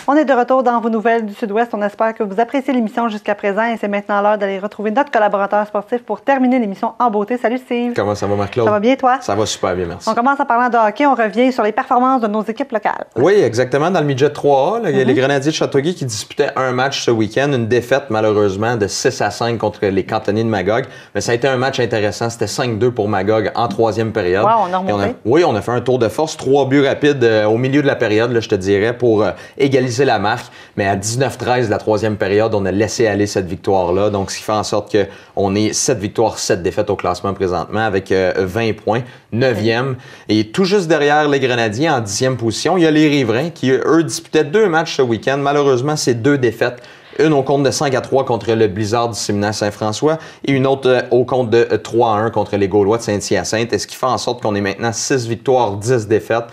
On est de retour dans vos nouvelles du Sud-Ouest. On espère que vous appréciez l'émission jusqu'à présent et c'est maintenant l'heure d'aller retrouver notre collaborateur sportif pour terminer l'émission en beauté. Salut Steve. Comment ça va, Marc-Claude? Ça va bien, toi? Ça va super bien, merci. On commence en parlant de hockey. On revient sur les performances de nos équipes locales. Oui, exactement. Dans le midget 3A, là, il y a les Grenadiers de Châteauguay qui disputaient un match ce week-end. Une défaite, malheureusement, de 6-5 contre les Cantonniers de Magog. Mais ça a été un match intéressant. C'était 5-2 pour Magog en troisième période. Wow, on a remonté. On a fait un tour de force. 3 buts rapides au milieu de la période, là, je te dirais, pour égaliser la marque. Mais à 19-13 de la troisième période, on a laissé aller cette victoire-là. Donc, ce qui fait en sorte qu'on est 7 victoires, 7 défaites au classement présentement avec 20 points, 9e. Et tout juste derrière les Grenadiers, en 10e position, il y a les Riverains qui, eux, disputaient 2 matchs ce week-end. Malheureusement, c'est 2 défaites. Une au compte de 5-3 contre le Blizzard du Séminaire Saint-François et une autre au compte de 3-1 contre les Gaulois de Saint-Hyacinthe. Et ce qui fait en sorte qu'on est maintenant 6 victoires, 10 défaites.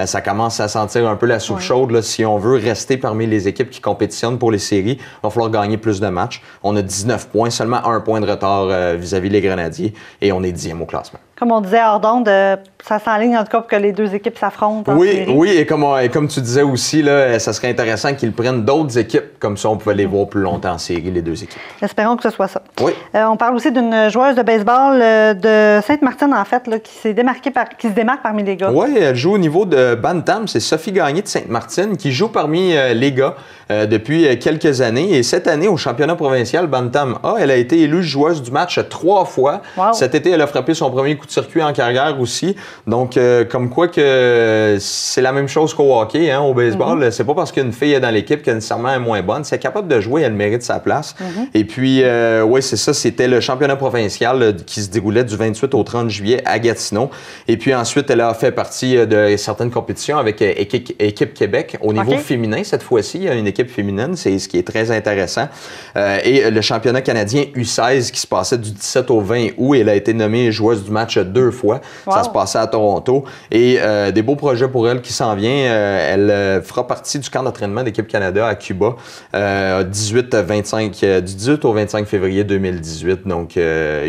Ça commence à sentir un peu la soupe chaude. Là, si on veut rester parmi les équipes qui compétitionnent pour les séries, il va falloir gagner plus de matchs. On a 19 points, seulement 1 point de retard vis-à-vis les Grenadiers et on est 10e au classement. Comme on disait hors d'onde, ça s'enligne en tout cas pour que les deux équipes s'affrontent. Oui, et comme tu disais aussi, là, ça serait intéressant qu'ils prennent d'autres équipes. Comme ça, on pouvait les voir plus longtemps en série, les deux équipes. Espérons que ce soit ça. Oui. On parle aussi d'une joueuse de baseball de Sainte-Martine, en fait, là, qui se démarque parmi les gars. Oui, elle joue au niveau de Bantam. C'est Sophie Gagné de Sainte-Martine qui joue parmi les gars depuis quelques années. Et cette année, au championnat provincial Bantam A, elle a été élue joueuse du match 3 fois. Wow. Cet été, elle a frappé son premier coup de circuit en carrière aussi. Donc, comme quoi que c'est la même chose qu'au hockey, hein, au baseball. C'est pas parce qu'une fille est dans l'équipe que nécessairement elle est moins bonne. Si elle est capable de jouer, elle mérite sa place. Et puis, oui, c'est ça. C'était le championnat provincial qui se déroulait du 28 au 30 juillet à Gatineau. Et puis ensuite, elle a fait partie de certaines compétitions avec Équipe Québec. Au niveau féminin, cette fois-ci, il y a une équipe féminine. C'est ce qui est très intéressant. Et le championnat canadien U16 qui se passait du 17 au 20 août. Elle a été nommée joueuse du match 2 fois. Wow. Ça se passait à Toronto. Et des beaux projets pour elle qui s'en vient. Elle fera partie du camp d'entraînement d'Équipe Canada à Cuba du 18 au 25 février 2018. Donc, il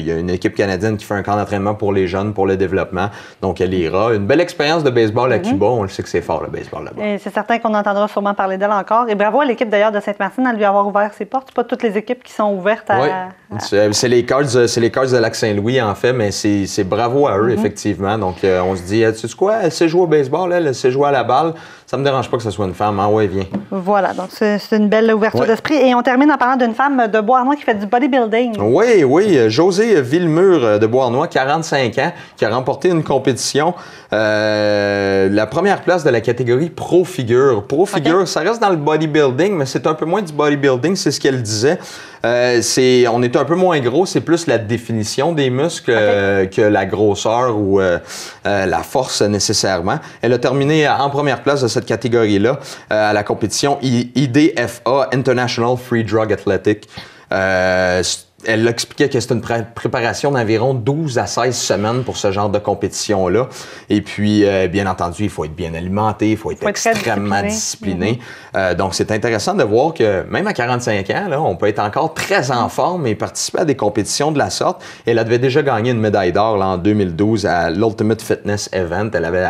y a une équipe canadienne qui fait un camp d'entraînement pour les jeunes, pour le développement. Donc, elle ira. Une belle expérience de baseball à Cuba. On le sait que c'est fort, le baseball là-bas. Et c'est certain qu'on entendra sûrement parler d'elle encore. Et bravo à l'équipe d'ailleurs de Sainte-Martine à lui avoir ouvert ses portes. C'est pas toutes les équipes qui sont ouvertes à... Oui, c'est les Cards de Lac-Saint-Louis, en fait, mais c'est bravo à eux, effectivement. Donc, on se dit, tu sais quoi, elle sait jouer au baseball, elle sait jouer à la balle. Ça me dérange pas que ce soit une femme. Ah ouais, viens. Voilà, donc c'est une belle ouverture d'esprit. Et on termine en parlant d'une femme de Beauharnois qui fait du bodybuilding. Oui, Josée Villemur de Beauharnois, 45 ans, qui a remporté une compétition, la première place de la catégorie Pro Figure. Pro Figure, ça reste dans le bodybuilding, mais c'est un peu moins du bodybuilding, c'est ce qu'elle disait. On est un peu moins gros, c'est plus la définition des muscles que la grosseur ou la force nécessairement. Elle a terminé en première place de cette catégorie-là à la compétition IDFA, International Free Drug Athletic. Elle expliquait que c'est une préparation d'environ 12 à 16 semaines pour ce genre de compétition-là. Et puis, bien entendu, il faut être bien alimenté, il faut être extrêmement discipliné. Donc, c'est intéressant de voir que même à 45 ans, là, on peut être encore très en forme et participer à des compétitions de la sorte. Elle avait déjà gagné une médaille d'or en 2012 à l'Ultimate Fitness Event. Elle avait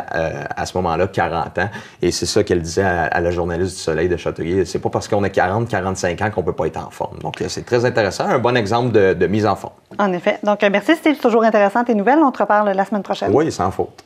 à ce moment-là 40 ans. Et c'est ça qu'elle disait à la journaliste du Soleil de Châteauguay. C'est pas parce qu'on a 40-45 ans qu'on peut pas être en forme. Donc, c'est très intéressant. Un bon exemple de mise en forme. En effet. Donc, merci Steve. C'est toujours intéressant tes nouvelles. On te reparle la semaine prochaine. Oui, sans faute.